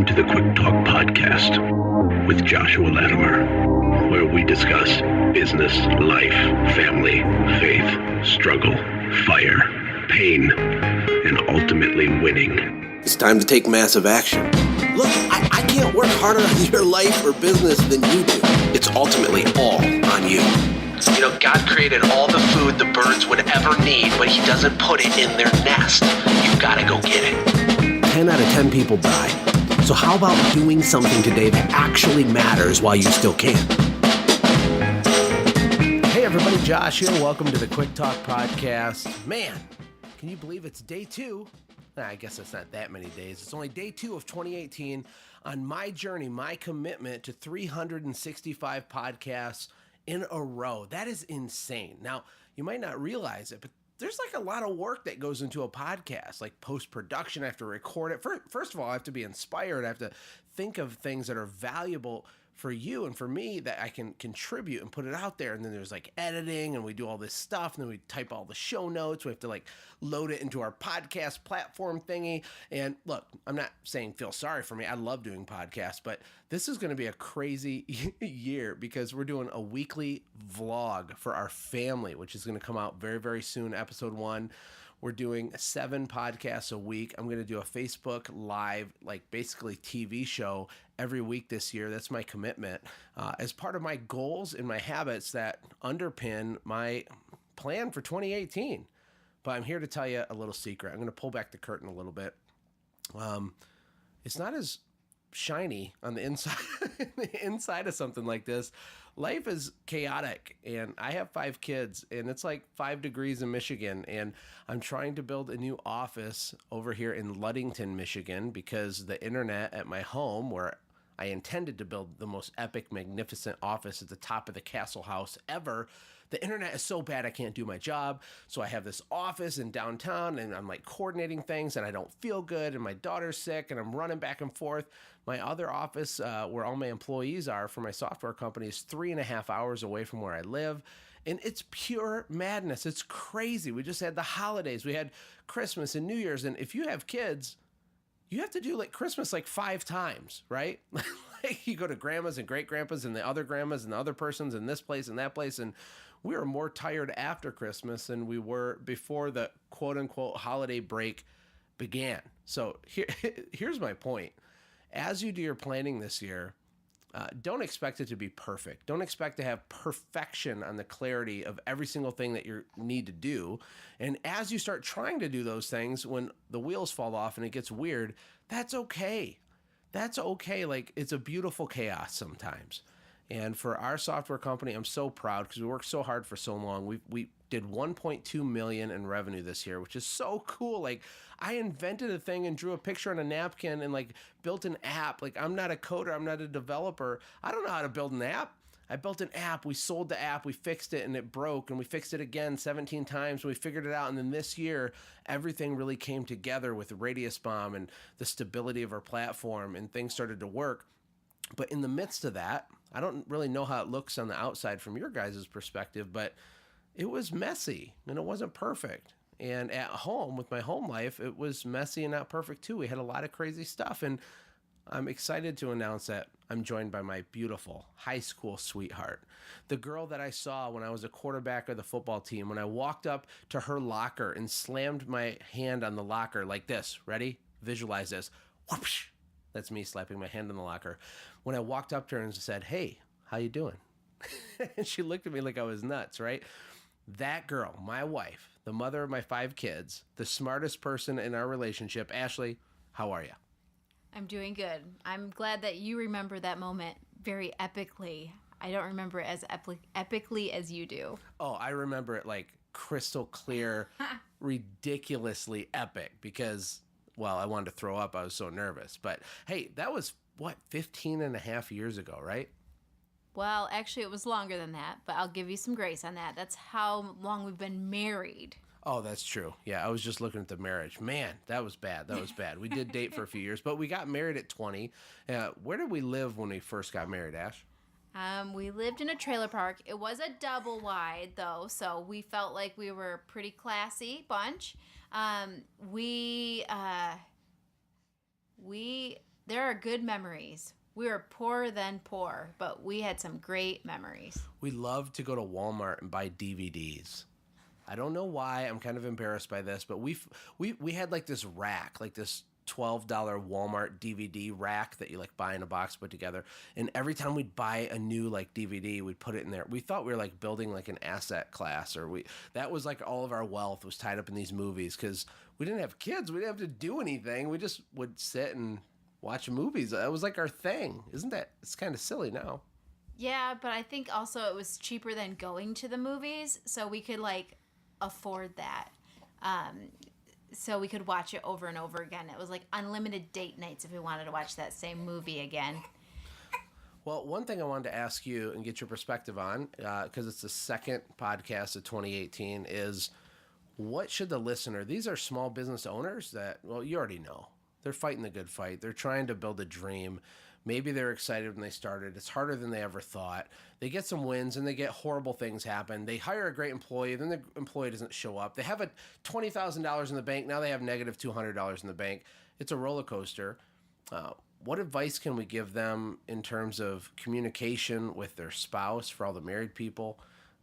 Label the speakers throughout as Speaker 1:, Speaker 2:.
Speaker 1: Welcome to the Quick Talk Podcast with Joshua Latimer, where we discuss business, life, family, faith, struggle, fire, pain, and ultimately winning.
Speaker 2: It's time to take massive action. Look, I can't work harder on your life or business than you do. It's ultimately all on you.
Speaker 3: You know, God created all the food the birds would ever need, but he doesn't put it in their nest. You've got to go get it.
Speaker 2: 10 out of 10 people die. So how about doing something today that actually matters while you still can? Hey everybody, Josh here. Welcome to the Quick Talk Podcast. Man, can you believe it's day 2? I guess it's not that many days. It's only day 2 of 2018 on my journey, my commitment to 365 podcasts in a row. That is insane. Now, you might not realize it, but there's like a lot of work that goes into a podcast, like post-production. I have to record it. First of all, I have to be inspired. I have to think of things that are valuable for you and for me that I can contribute and put it out there. And then there's like editing, and we do all this stuff, and then we type all the show notes. We have to like load it into our podcast platform thingy. And look, I'm not saying feel sorry for me. I love doing podcasts, but this is going to be a crazy year because we're doing a weekly vlog for our family, which is going to come out very, very soon. Episode 1. We're doing 7 podcasts a week. I'm going to do a Facebook Live, like basically TV show every week this year. That's my commitment as part of my goals and my habits that underpin my plan for 2018. But I'm here to tell you a little secret. I'm going to pull back the curtain a little bit. It's not as shiny on the inside, the inside of something like this. Life is chaotic, and I have 5 kids, and it's like 5 degrees in Michigan, and I'm trying to build a new office over here in Ludington, Michigan, because the internet at my home, where I intended to build the most epic, magnificent office at the top of the castle house ever, the internet is so bad I can't do my job. So I have this office in downtown, and I'm like coordinating things, and I don't feel good, and my daughter's sick, and I'm running back and forth. My other office, where all my employees are for my software company, is 3.5 hours away from where I live. And it's pure madness. It's crazy. We just had the holidays. We had Christmas and New Year's. And if you have kids, you have to do like Christmas like 5 times, right? Like you go to grandma's and great grandpa's and the other grandma's and the other person's and this place and that place. And we were more tired after Christmas than we were before the quote unquote holiday break began. So here's my point. As you do your planning this year, don't expect it to be perfect. Don't expect to have perfection on the clarity of every single thing that you need to do. And as you start trying to do those things, when the wheels fall off and it gets weird, that's okay. That's okay. Like, it's a beautiful chaos sometimes. And for our software company, I'm so proud because we worked so hard for so long. We did 1.2 million in revenue this year, which is so cool. Like, I invented a thing and drew a picture on a napkin and like built an app. Like, I'm not a coder. I'm not a developer. I don't know how to build an app. I built an app. We sold the app. We fixed it and it broke, and we fixed it again 17 times. We figured it out. And then this year, everything really came together with the Radius Bomb and the stability of our platform, and things started to work. But in the midst of that, I don't really know how it looks on the outside from your guys' perspective, but it was messy and it wasn't perfect. And at home with my home life, it was messy and not perfect too. We had a lot of crazy stuff, and I'm excited to announce that I'm joined by my beautiful high school sweetheart, the girl that I saw when I was a quarterback of the football team, when I walked up to her locker and slammed my hand on the locker like this. Ready? Visualize this. Whoosh. That's me slapping my hand on the locker. When I walked up to her and said, "Hey, how you doing?" And she looked at me like I was nuts, right? That girl, my wife, the mother of my 5 kids, the smartest person in our relationship. Ashlee, how are you?
Speaker 4: I'm doing good. I'm glad that you remember that moment very epically. I don't remember it as epically as you do.
Speaker 2: Oh, I remember it like crystal clear, ridiculously epic because, well, I wanted to throw up. I was so nervous. But hey, that was, 15 and a half years ago, right?
Speaker 4: Well, actually, it was longer than that, but I'll give you some grace on that. That's how long we've been married.
Speaker 2: Oh, that's true. Yeah, I was just looking at the marriage. Man, that was bad. That was bad. We did date for a few years, but we got married at 20. Where did we live when we first got married, Ash?
Speaker 4: We lived in a trailer park. It was a double wide, though, so we felt like we were a pretty classy bunch. there are good memories. We were poorer than poor, but we had some great memories.
Speaker 2: We loved to go to Walmart and buy DVDs. I don't know why. I'm kind of embarrassed by this, but we had like this rack, like this $12 Walmart DVD rack that you like buy in a box put together. And every time we'd buy a new like DVD, we'd put it in there. We thought we were like building like an asset class, or that was like all of our wealth was tied up in these movies because we didn't have kids. We didn't have to do anything. We just would sit and watch movies. That was like our thing. Isn't that? It's kind of silly now.
Speaker 4: Yeah, but I think also it was cheaper than going to the movies, so we could like afford that. So we could watch it over and over again. It was like unlimited date nights if we wanted to watch that same movie again.
Speaker 2: Well, one thing I wanted to ask you and get your perspective on, because it's the second podcast of 2018, is what should the listener, these are small business owners that, well, you already know. They're fighting the good fight. They're trying to build a dream. Maybe they're excited when they started. It's harder than they ever thought. They get some wins and they get horrible things happen. They hire a great employee, then the employee doesn't show up. They have a $20,000 in the bank. Now they have negative $200 in the bank. It's a roller coaster. What advice can we give them in terms of communication with their spouse for all the married people?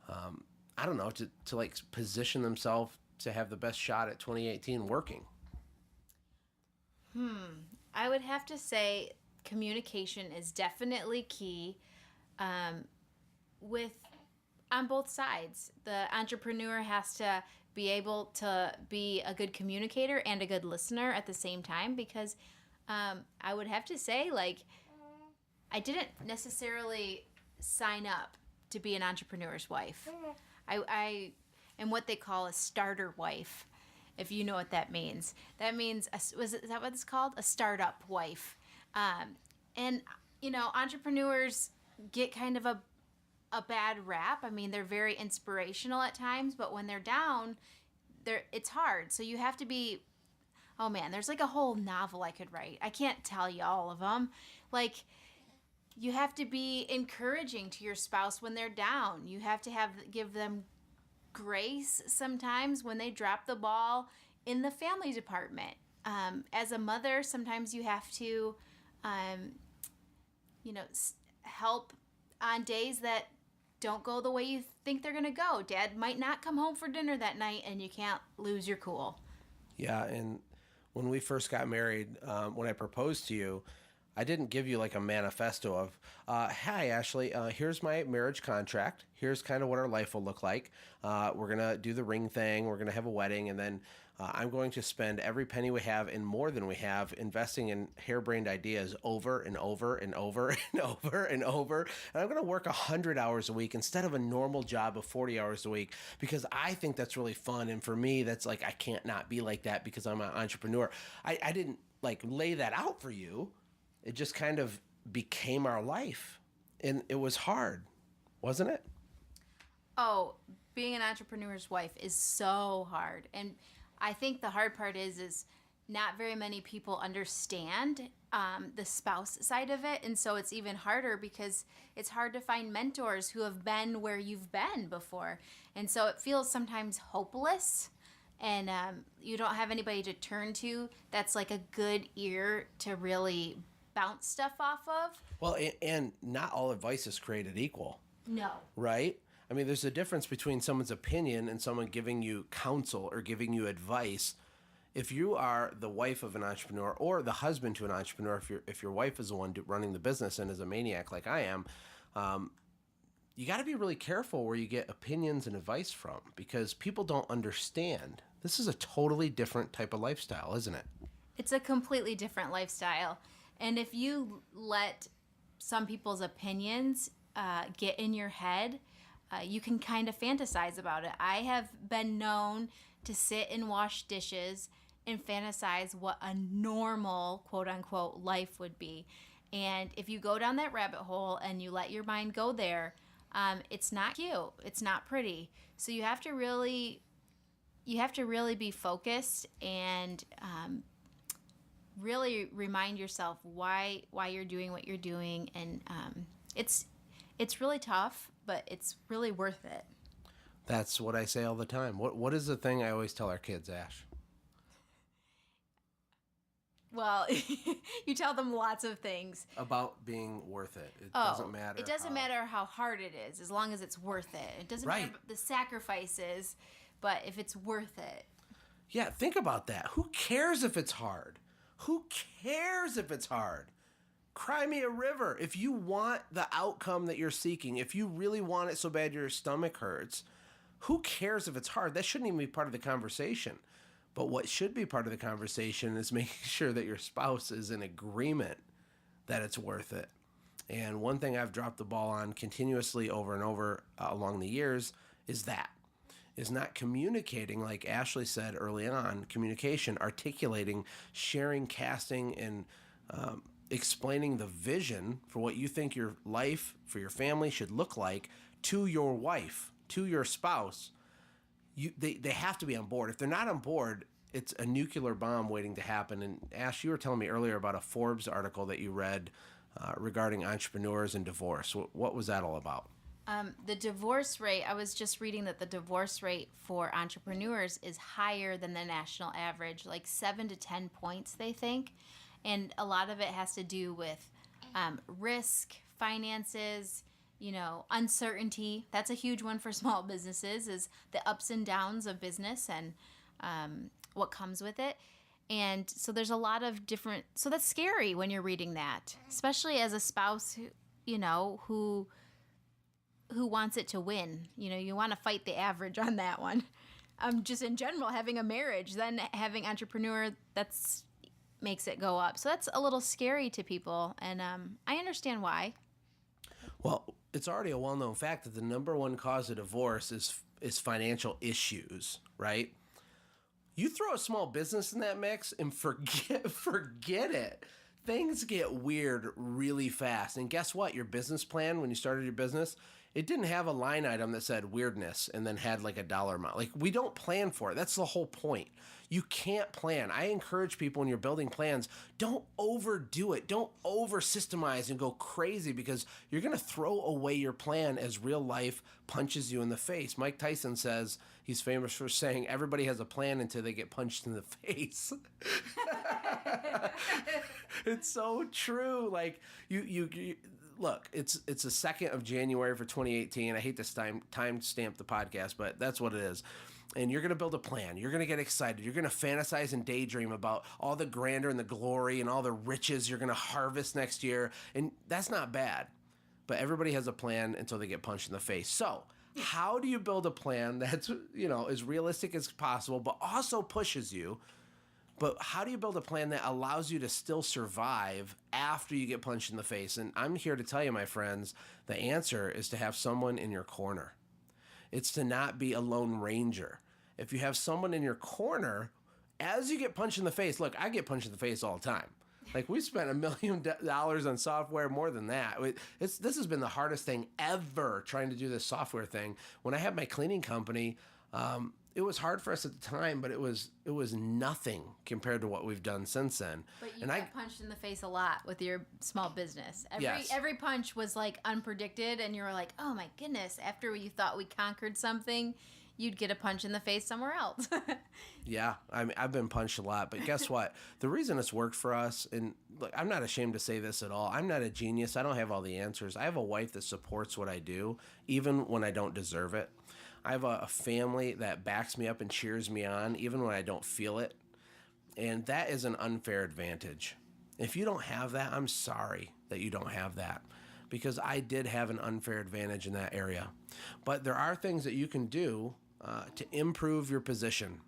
Speaker 2: I don't know, to like position themselves to have the best shot at 2018 working.
Speaker 4: I would have to say communication is definitely key with on both sides. The entrepreneur has to be able to be a good communicator and a good listener at the same time, because I would have to say, like, I didn't necessarily sign up to be an entrepreneur's wife. I am what they call a starter wife. If you know what that means. That means, is that what it's called? A startup wife. And, you know, entrepreneurs get kind of a bad rap. I mean, they're very inspirational at times, but when they're down, it's hard. So you have to be, oh man, there's like a whole novel I could write. I can't tell you all of them. Like, you have to be encouraging to your spouse when they're down. You have to give them grace sometimes when they drop the ball in the family department. As a mother, sometimes you have to, help on days that don't go the way you think they're going to go. Dad might not come home for dinner that night, and you can't lose your cool.
Speaker 2: Yeah, and when we first got married, when I proposed to you, I didn't give you like a manifesto of, hi, Ashlee, here's my marriage contract. Here's kind of what our life will look like. We're going to do the ring thing. We're going to have a wedding. And then I'm going to spend every penny we have and more than we have investing in harebrained ideas over and over and over and over and over. And I'm going to work 100 hours a week instead of a normal job of 40 hours a week, because I think that's really fun. And for me, that's like, I can't not be like that because I'm an entrepreneur. I didn't like lay that out for you. It just kind of became our life, and it was hard, wasn't it?
Speaker 4: Oh, being an entrepreneur's wife is so hard. And I think the hard part is not very many people understand the spouse side of it. And so it's even harder because it's hard to find mentors who have been where you've been before. And so it feels sometimes hopeless, and you don't have anybody to turn to that's like a good ear to really bounce stuff off of.
Speaker 2: Well, and not all advice is created equal.
Speaker 4: No.
Speaker 2: Right? I mean, there's a difference between someone's opinion and someone giving you counsel or giving you advice. If you are the wife of an entrepreneur or the husband to an entrepreneur, if your wife is the one running the business and is a maniac like I am, you got to be really careful where you get opinions and advice from, because people don't understand. This is a totally different type of lifestyle, isn't it?
Speaker 4: It's a completely different lifestyle. And if you let some people's opinions get in your head, you can kind of fantasize about it. I have been known to sit and wash dishes and fantasize what a normal, quote unquote, life would be. And if you go down that rabbit hole and you let your mind go there, it's not cute. It's not pretty. So you have to really be focused and really remind yourself why you're doing what you're doing. And it's really tough, but it's really worth it.
Speaker 2: That's what I say all the time. What is the thing I always tell our kids, Ash?
Speaker 4: Well, you tell them lots of things.
Speaker 2: About being worth it. It doesn't matter.
Speaker 4: It doesn't matter how hard it is, as long as it's worth it. It doesn't matter the sacrifices, but if it's worth it.
Speaker 2: Yeah, think about that. Who cares if it's hard? Who cares if it's hard? Cry me a river. If you want the outcome that you're seeking, if you really want it so bad your stomach hurts, who cares if it's hard? That shouldn't even be part of the conversation. But what should be part of the conversation is making sure that your spouse is in agreement that it's worth it. And one thing I've dropped the ball on continuously over and over along the years is not communicating, like Ashlee said early on, communication, articulating, sharing, casting, and explaining the vision for what you think your life for your family should look like to your wife, to your spouse. They have to be on board. If they're not on board, it's a nuclear bomb waiting to happen. And Ash, you were telling me earlier about a Forbes article that you read regarding entrepreneurs and divorce. What was that all about?
Speaker 4: The divorce rate, I was just reading that the divorce rate for entrepreneurs is higher than the national average, like 7 to 10 points, they think. And a lot of it has to do with risk, finances, uncertainty. That's a huge one for small businesses, is the ups and downs of business and what comes with it. And so there's a lot of different, so that's scary when you're reading that, especially as a spouse who wants it to win. You want to fight the average on that one. Just in general, having a marriage, then having entrepreneur, that's makes it go up. So that's a little scary to people, and I understand why.
Speaker 2: Well, it's already a well-known fact that the number one cause of divorce is financial issues, right? You throw a small business in that mix and forget it. Things get weird really fast. And guess what? Your business plan, when you started your business, it didn't have a line item that said weirdness and then had like a dollar amount. Like, we don't plan for it. That's the whole point. You can't plan. I encourage people when you're building plans, don't overdo it. Don't over systemize and go crazy, because you're going to throw away your plan as real life punches you in the face. Mike Tyson says, he's famous for saying, everybody has a plan until they get punched in the face. It's so true. Like, you look, it's the 2nd of January for 2018. I hate to time stamp the podcast, but that's what it is. And you're going to build a plan. You're going to get excited. You're going to fantasize and daydream about all the grandeur and the glory and all the riches you're going to harvest next year. And that's not bad. But everybody has a plan until they get punched in the face. So how do you build a plan that's, as realistic as possible, but also pushes you? But how do you build a plan that allows you to still survive after you get punched in the face? And I'm here to tell you, my friends, the answer is to have someone in your corner. It's to not be a lone ranger. If you have someone in your corner, as you get punched in the face, look, I get punched in the face all the time. Like, we spent $1 million on software, more than that. This has been the hardest thing ever, trying to do this software thing. When I had my cleaning company, it was hard for us at the time, but it was nothing compared to what we've done since then.
Speaker 4: But you got punched in the face a lot with your small business.
Speaker 2: Yes.
Speaker 4: Every punch was like unpredicted, and you were like, oh my goodness, after you thought we conquered something, you'd get a punch in the face somewhere else.
Speaker 2: Yeah, I've been punched a lot, but guess what? The reason it's worked for us, and look, I'm not ashamed to say this at all. I'm not a genius. I don't have all the answers. I have a wife that supports what I do, even when I don't deserve it. I have a family that backs me up and cheers me on, even when I don't feel it. And that is an unfair advantage. If you don't have that, I'm sorry that you don't have that, because I did have an unfair advantage in that area. But there are things that you can do to improve your position.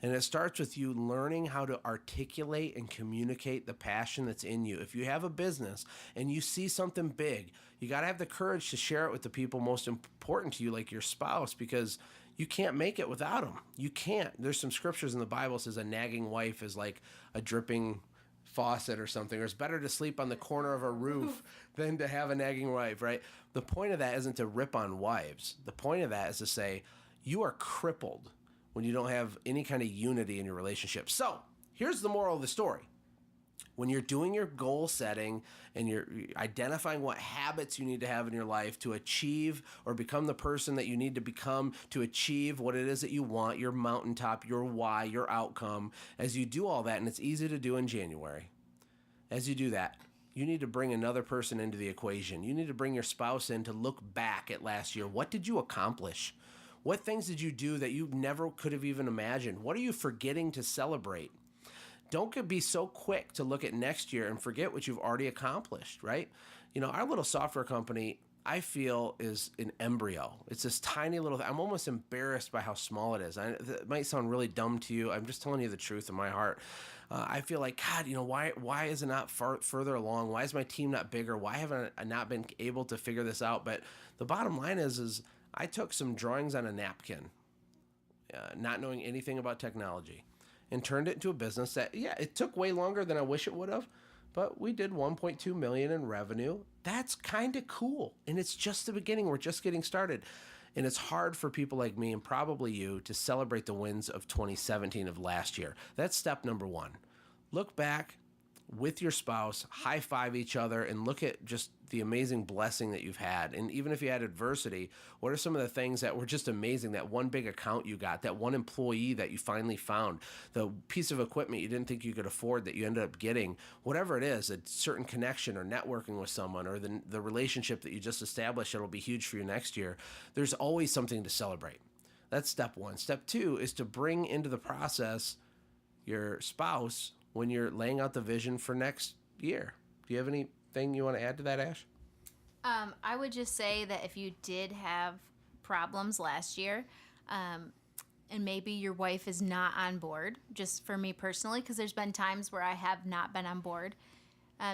Speaker 2: And it starts with you learning how to articulate and communicate the passion that's in you. If you have a business and you see something big, you got to have the courage to share it with the people most important to you, like your spouse, because you can't make it without them. You can't. There's some scriptures in the Bible that says a nagging wife is like a dripping faucet or something, or it's better to sleep on the corner of a roof than to have a nagging wife, right? The point of that isn't to rip on wives. The point of that is to say you are crippled when you don't have any kind of unity in your relationship. So here's the moral of the story. When you're doing your goal setting and you're identifying what habits you need to have in your life to achieve or become the person that you need to become to achieve what it is that you want, your mountaintop, your why, your outcome, as you do all that, and it's easy to do in January, as you do that, you need to bring another person into the equation. You need to bring your spouse in to look back at last year. What did you accomplish? What things did you do that you never could have even imagined? What are you forgetting to celebrate? Don't be so quick to look at next year and forget what you've already accomplished, right? You know, our little software company, I feel, is an embryo. It's this tiny little, I'm almost embarrassed by how small it is. It might sound really dumb to you. I'm just telling you the truth in my heart. I feel like, God, you know, why is it not further along? Why is my team not bigger? Why haven't I not been able to figure this out? But the bottom line is I took some drawings on a napkin, not knowing anything about technology, and turned it into a business that, yeah, it took way longer than I wish it would have, but we did 1.2 million in revenue. That's kind of cool. And it's just the beginning. We're just getting started. And it's hard for people like me and probably you to celebrate the wins of 2017 of last year. That's step number one. Look back with your spouse, high five each other, and look at just the amazing blessing that you've had. And even if you had adversity, what are some of the things that were just amazing? That one big account you got, that one employee that you finally found, the piece of equipment you didn't think you could afford that you ended up getting, whatever it is, a certain connection or networking with someone, or the relationship that you just established that'll be huge for you next year. There's always something to celebrate. That's step one. Step two is to bring into the process your spouse when you're laying out the vision for next year. Do you have anything you want to add to that, Ash?
Speaker 4: I would just say that if you did have problems last year, and maybe your wife is not on board, just for me personally, because there's been times where I have not been on board,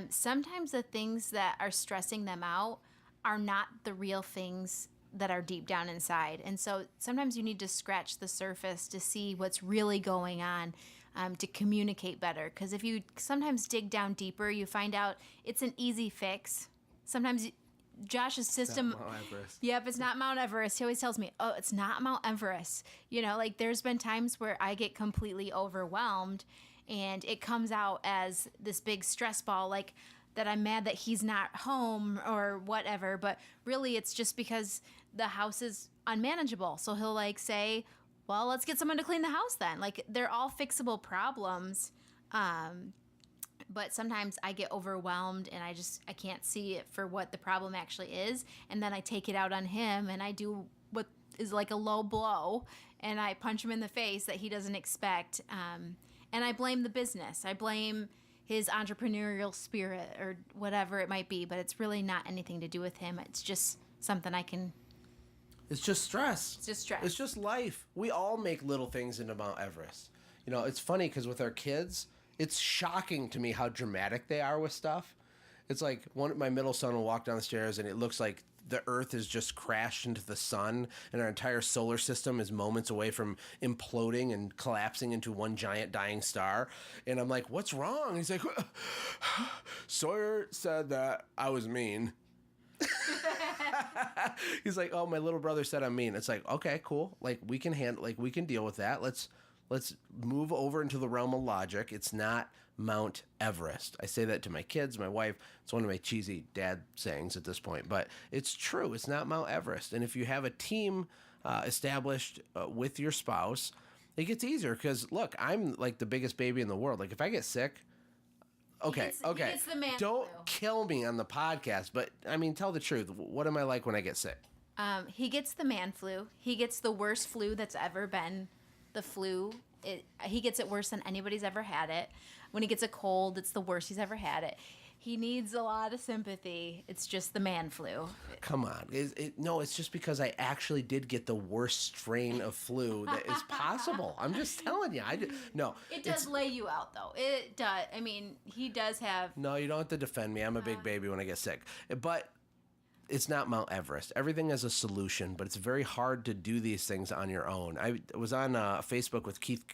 Speaker 4: sometimes the things that are stressing them out are not the real things that are deep down inside. And so sometimes you need to scratch the surface to see what's really going on, to communicate better. Because if you sometimes dig down deeper, you find out it's an easy fix. Sometimes Josh's system.
Speaker 2: Mount Everest.
Speaker 4: Yep, it's not Mount Everest. He always tells me, oh, it's not Mount Everest. You know, like there's been times where I get completely overwhelmed and it comes out as this big stress ball, like that I'm mad that he's not home or whatever. But really it's just because the house is unmanageable. So he'll like say, well, let's get someone to clean the house then. Like they're all fixable problems. But sometimes I get overwhelmed and I can't see it for what the problem actually is. And then I take it out on him and I do what is like a low blow and I punch him in the face that he doesn't expect. And I blame the business. I blame his entrepreneurial spirit or whatever it might be, but it's really not anything to do with him. It's just something I can...
Speaker 2: It's just stress.
Speaker 4: It's just stress.
Speaker 2: It's just life. We all make little things into Mount Everest. You know, it's funny because with our kids, it's shocking to me how dramatic they are with stuff. It's like my middle son will walk down the stairs and it looks like the earth has just crashed into the sun and our entire solar system is moments away from imploding and collapsing into one giant dying star. And I'm like, what's wrong? He's like, Sawyer said that I was mean. He's like, oh, my little brother said I'm mean. It's like, okay, cool. Like we can deal with that. Let's move over into the realm of logic. It's not Mount Everest. I say that to my kids, my wife. It's one of my cheesy dad sayings at this point, but it's true. It's not Mount Everest. And if you have a team established with your spouse, it gets easier because look, I'm like the biggest baby in the world. Like if I get sick, okay.
Speaker 4: He gets the man
Speaker 2: Don't
Speaker 4: flu.
Speaker 2: kill me on the podcast, but I mean, tell the truth. What am I like when I get sick?
Speaker 4: He gets the man flu. He gets the worst flu that's ever been the flu. He gets it worse than anybody's ever had it. When he gets a cold, it's the worst he's ever had it. He needs a lot of sympathy. It's just the man flu.
Speaker 2: Come on. No, it's just because I actually did get the worst strain of flu that is possible. I'm just telling you.
Speaker 4: It does lay you out, though. It does. I mean, he does have...
Speaker 2: No, you don't have to defend me. I'm a big baby when I get sick. But it's not Mount Everest. Everything has a solution, but it's very hard to do these things on your own. I was on Facebook with Keith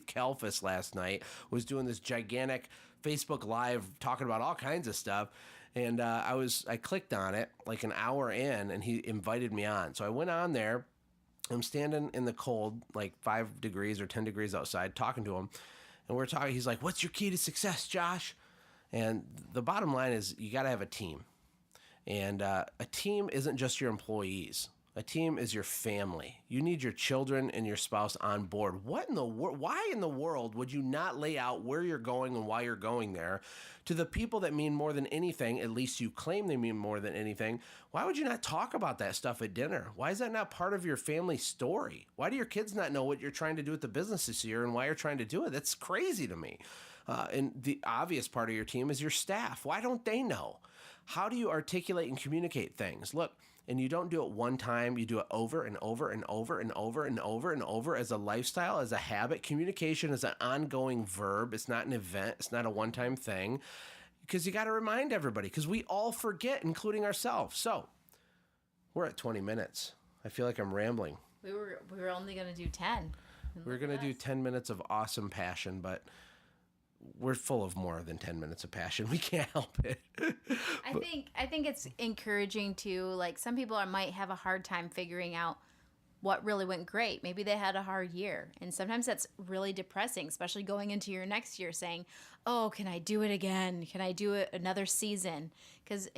Speaker 2: Kalfas last night, was doing this gigantic Facebook Live talking about all kinds of stuff. And I clicked on it like an hour in, and he invited me on. So I went on there. I'm standing in the cold, like 5 degrees or 10 degrees outside, talking to him. And we're talking. He's like, what's your key to success, Josh? And the bottom line is you got to have a team. And a team isn't just your employees. A team is your family. You need your children and your spouse on board. Why in the world would you not lay out where you're going and why you're going there to the people that mean more than anything, at least you claim they mean more than anything? Why would you not talk about that stuff at dinner? Why is that not part of your family story? Why do your kids not know what you're trying to do with the business this year and why you're trying to do it? That's crazy to me. And the obvious part of your team is your staff. Why don't they know? How do you articulate and communicate things? Look, and you don't do it one time, you do it over and over and over and over and over and over as a lifestyle, as a habit. Communication is an ongoing verb. It's not an event. It's not a one-time thing, because you got to remind everybody, because we all forget, including ourselves. So we're at 20 minutes. I feel like I'm rambling.
Speaker 4: We were only going to do 10.
Speaker 2: We're going to do 10 minutes of awesome passion, but we're full of more than 10 minutes of passion. We can't help it.
Speaker 4: I think it's encouraging to, like, some people might have a hard time figuring out what really went great. Maybe they had a hard year. And sometimes that's really depressing, especially going into your next year saying, oh, can I do it again? Can I do it another season? Because,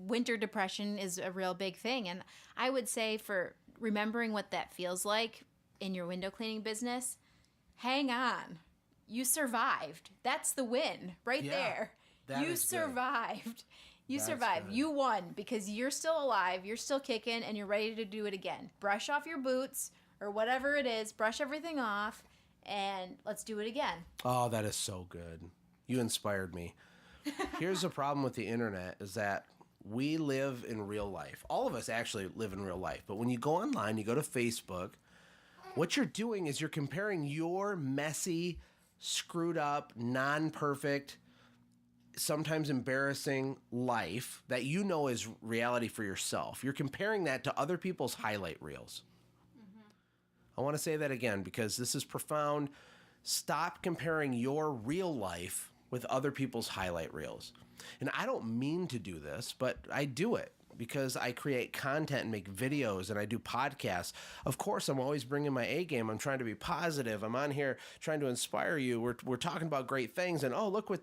Speaker 4: winter depression is a real big thing. And I would say, for remembering what that feels like in your window cleaning business, hang on. You survived. That's the win right there. You survived.
Speaker 2: Good.
Speaker 4: You survived. You won because you're still alive. You're still kicking and you're ready to do it again. Brush off your boots or whatever it is. Brush everything off and let's do it again.
Speaker 2: Oh, that is so good. You inspired me. Here's the problem with the internet is that we live in real life. All of us actually live in real life. But when you go online, you go to Facebook, what you're doing is you're comparing your messy, screwed up, non-perfect, sometimes embarrassing life that you know is reality for yourself. You're comparing that to other people's highlight reels. I want to say that again because this is profound. Stop comparing your real life with other people's highlight reels. And I don't mean to do this, but I do it because I create content and make videos and I do podcasts. Of course, I'm always bringing my A game. I'm trying to be positive. I'm on here trying to inspire you. We're talking about great things and, oh, look what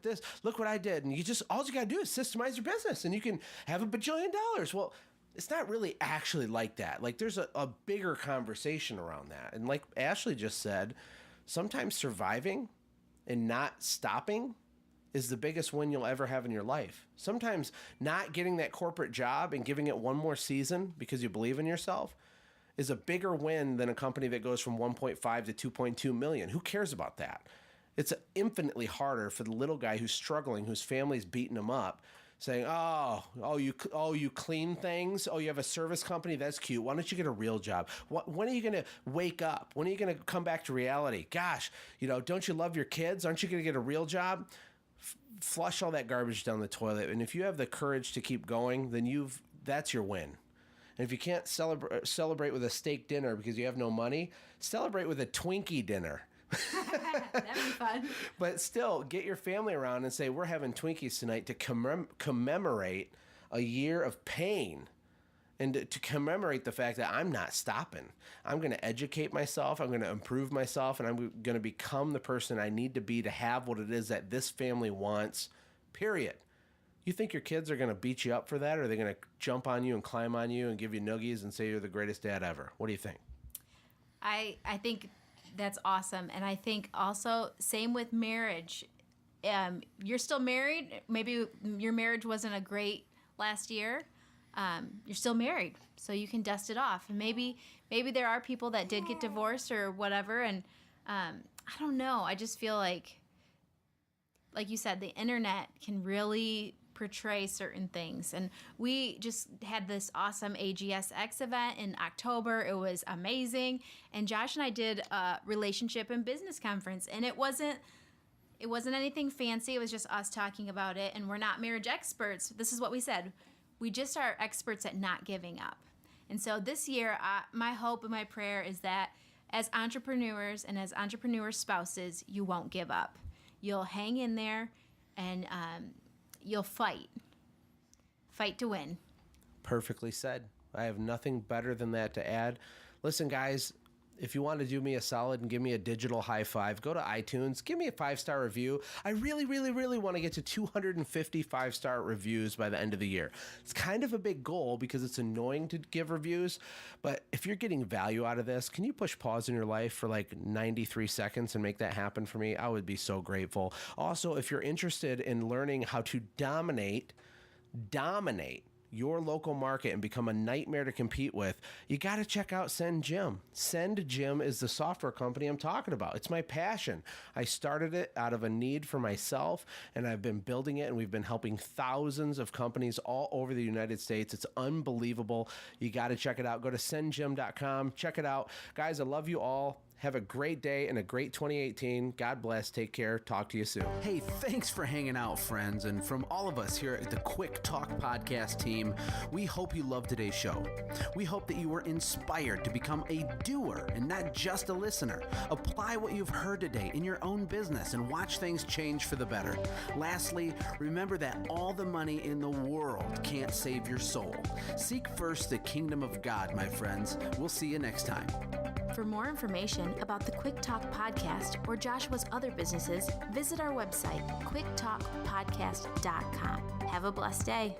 Speaker 2: I did. And all you got to do is systemize your business and you can have $1 bajillion. Well, it's not really actually like that. Like there's a bigger conversation around that. And like Ashlee just said, sometimes surviving and not stopping is the biggest win you'll ever have in your life. Sometimes not getting that corporate job and giving it one more season because you believe in yourself is a bigger win than a company that goes from 1.5 to 2.2 million. Who cares about that? It's infinitely harder for the little guy who's struggling, whose family's beating him up, saying, you clean things? Oh, you have a service company? That's cute. Why don't you get a real job? When are you going to wake up? When are you going to come back to reality? Gosh, don't you love your kids? Aren't you going to get a real job? Flush all that garbage down the toilet. And if you have the courage to keep going, then that's your win. And if you can't celebrate with a steak dinner because you have no money, celebrate with a Twinkie dinner.
Speaker 4: That'd be fun.
Speaker 2: But still, get your family around and say, we're having Twinkies tonight to commemorate a year of pain and to commemorate the fact that I'm not stopping. I'm going to educate myself. I'm going to improve myself, and I'm going to become the person I need to be to have what it is that this family wants, period. You think your kids are going to beat you up for that, or are they going to jump on you and climb on you and give you noogies and say you're the greatest dad ever? What do you think?
Speaker 4: I think that's awesome. And I think also, same with marriage. You're still married. Maybe your marriage wasn't a great last year. You're still married, so you can dust it off. And maybe there are people that did get divorced or whatever. And I don't know. I just feel like you said, the internet can really portray certain things. And we just had this awesome AGSX event in October. It was amazing. And Josh and I did a relationship and business conference, and it wasn't anything fancy. It was just us talking about it. And we're not marriage experts. This is what we said. We just are experts at not giving up. And so this year, my hope and my prayer is that as entrepreneurs and as entrepreneur spouses, you won't give up. You'll hang in there and you'll fight. Fight to win.
Speaker 2: Perfectly said. I have nothing better than that to add. Listen, guys, if you want to do me a solid and give me a digital high five, go to iTunes, give me a 5-star review. I really, really, really want to get to 250 5-star reviews by the end of the year. It's kind of a big goal because it's annoying to give reviews, but if you're getting value out of this, can you push pause in your life for like 93 seconds and make that happen for me? I would be so grateful. Also, if you're interested in learning how to dominate your local market and become a nightmare to compete with, you got to check out Send Gym. Send Gym is the software company I'm talking about. It's my passion. I started it out of a need for myself, and I've been building it, and we've been helping thousands of companies all over the United States. It's unbelievable. You got to check it out. Go to sendgym.com. Check it out. Guys, I love you all. Have a great day and a great 2018. God bless. Take care. Talk to you soon.
Speaker 5: Hey, thanks for hanging out, friends. And from all of us here at the Quick Talk Podcast team, we hope you loved today's show. We hope that you were inspired to become a doer and not just a listener. Apply what you've heard today in your own business and watch things change for the better. Lastly, remember that all the money in the world can't save your soul. Seek first the kingdom of God, my friends. We'll see you next time.
Speaker 4: For more information about the Quick Talk Podcast or Joshua's other businesses, visit our website, quicktalkpodcast.com. Have a blessed day.